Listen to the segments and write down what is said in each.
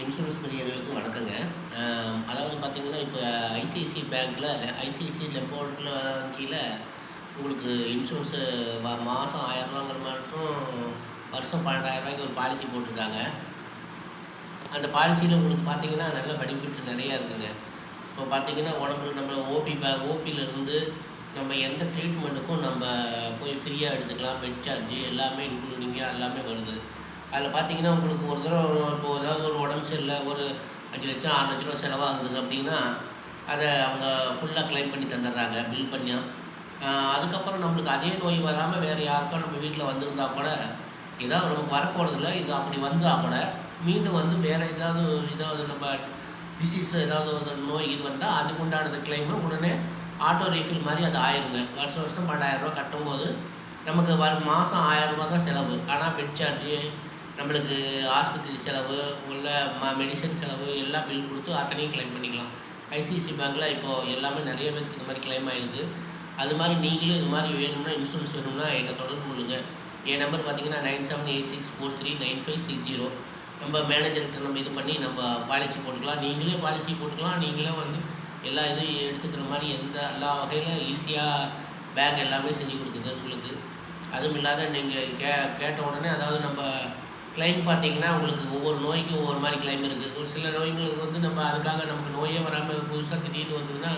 Insurance பிரியர்களுக்கு வணக்கங்க. அதாவது பார்த்தீங்கன்னா, இப்போ ஐசிஐசிஐ பேங்க்கில ஐசிஐசிஐ லெப்போர்ட்ல கீழ உங்களுக்கு இன்சூரன்ஸு மாதம் ரூ. 1000ங்கிற மட்டும் வருஷம் ரூ. 12,000க்கு ஒரு பாலிசி போட்டிருக்காங்க. அந்த பாலிசியில் உங்களுக்கு பார்த்தீங்கன்னா, நல்ல பெனிஃபிட் நிறையா இருக்குங்க. இப்போ பார்த்தீங்கன்னா, உடம்புல நம்ம ஓபியிலேருந்து நம்ம எந்த ட்ரீட்மெண்ட்டுக்கும் நம்ம போய் ஃப்ரீயாக எடுத்துக்கலாம். பெட் சார்ஜ் எல்லாமே இன்க்ளூடிங்காக எல்லாமே வருது. அதில் பார்த்தீங்கன்னா, உங்களுக்கு ஒரு தடவை இப்போ ஏதாவது ஒரு உடம்பு சரியில்லை, ஒரு 5,00,000 6,00,000 செலவாகுதுங்க அப்படின்னா, அதை அவங்க ஃபுல்லாக க்ளைம் பண்ணி தந்துடுறாங்க பில் பண்ணி. அதுக்கப்புறம் நம்மளுக்கு அதே நோய் வராமல் வேறு யாருக்கோ நம்ம வீட்டில் வந்திருந்தா கூட, ஏதாவது நமக்கு வரப்போகிறதில்ல, இது அப்படி வந்தால் கூட மீண்டும் வந்து வேறு ஏதாவது நம்ம டிசீஸ் ஏதாவது ஒரு நோய் இது வந்தால் அதுக்கு உண்டானது கிளைமு உடனே ஆட்டோ ரீஃபில் மாதிரி அது ஆயிருங்க. வருஷம் வருஷம் 12,000 கட்டும்போது நமக்கு மாதம் ரூ. 1000 தான் செலவு. ஆனால் பெட் சார்ஜு, நம்மளுக்கு ஆஸ்பத்திரி செலவு, உள்ள மெடிசன் செலவு எல்லாம் பில் கொடுத்து அத்தனையும் கிளைம் பண்ணிக்கலாம். ஐசிஐசிஐ பேங்க்கில் இப்போது எல்லாமே நிறைய பேருக்கு இந்த மாதிரி கிளைம் ஆகிருக்கு. அது மாதிரி நீங்களும் இது மாதிரி வேணும்னா, இன்சூரன்ஸ் வேணும்னா என்னை தொடர்பு கொள்ளுங்க. என் நம்பர் பார்த்தீங்கன்னா 9786439560. நம்ம மேனேஜர்கிட்ட நம்ம இது பண்ணி நம்ம பாலிசி போட்டுக்கலாம். நீங்களே பாலிசி போட்டுக்கலாம். நீங்களே வந்து எல்லா இதையும் எடுத்துக்கிற மாதிரி எல்லா வகையில் ஈஸியாக பேங்க் எல்லாமே செஞ்சு கொடுக்குது உங்களுக்கு. அதுவும் இல்லாத நீங்கள் கேட்ட உடனே அதாவது நம்ம கிளைம் பார்த்தீங்கன்னா, உங்களுக்கு ஒவ்வொரு நோய்க்கும் ஒவ்வொரு மாதிரி கிளைம் இருக்குது. ஒரு சில நோய்களுக்கு வந்து நம்ம அதுக்காக நமக்கு நோயே வராமல் புதுசாக திடீர்னு வந்ததுன்னா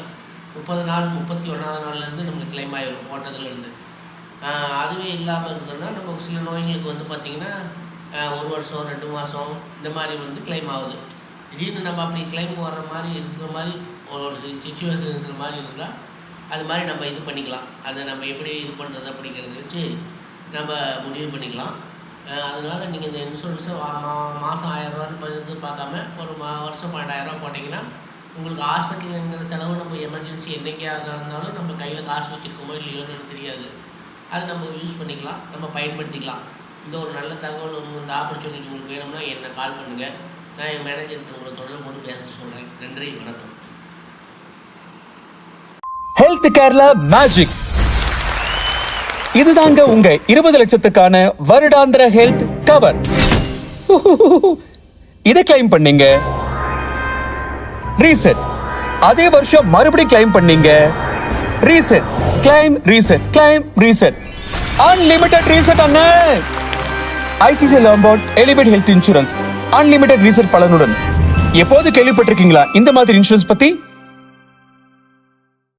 30 நாள் 31வது நாள்லேருந்து நம்மளுக்கு கிளைம் ஆகிடும் போட்டதுலேருந்து. அதுவே இல்லாமல் இருந்ததுன்னா நம்ம சில நோய்களுக்கு வந்து பார்த்திங்கன்னா 1 வருஷம் 2 மாதம் இந்த மாதிரி வந்து கிளைம் ஆகுது. திடீர்னு நம்ம அப்படி கிளைம் வர்ற மாதிரி இருக்கிற மாதிரி ஒரு சிச்சுவேஷன் இருக்கிற மாதிரி இருந்தால் அது மாதிரி நம்ம இது பண்ணிக்கலாம். அதை நம்ம எப்படி இது பண்ணுறது அப்படிங்கிறத வச்சு நம்ம முடிவு பண்ணிக்கலாம். அதனால் நீங்கள் இந்த இன்சூரன்ஸை மாதம் 1000 இருந்து பார்க்காம ஒரு வருஷம் 12,000 போட்டிங்கன்னா உங்களுக்கு ஹாஸ்பிட்டலுங்கிற செலவு நம்ம எமர்ஜென்சி என்றைக்காக இருந்தாலும் நம்ம கையில் காசு வச்சுருக்கோமோ இல்லையோன்னு தெரியாது. அதை நம்ம யூஸ் பண்ணிக்கலாம், நம்ம பயன்படுத்திக்கலாம். இந்த ஒரு நல்ல தகவல் இந்த ஆப்பர்ச்சுனிட்டி உங்களுக்கு வேணும்னா என்னை கால் பண்ணுங்கள். நான் என் மேனேஜருக்கு உங்களை தொடர்பு கொண்டு பேச சொல்கிறேன். நன்றி, வணக்கம். ஹெல்த் கேர்ல மேஜிக் இதுதாங்க உங்க 20 லட்சத்துக்கான வருடாந்திர ஹெல்த் கவர். இதை கிளைம் பண்ணீங்க, ரீசெட். அதே வருஷம் மறுபடியும் கிளைம் பண்ணீங்க, reset. Claim reset, claim reset, unlimited reset. அண்ணே, ICICI Lombard elevate health insurance unlimited reset பலனுடன். எப்போது கேள்விப்பட்டிருக்கீங்களா இந்த மாதிரி இன்சூரன்ஸ் பத்தி?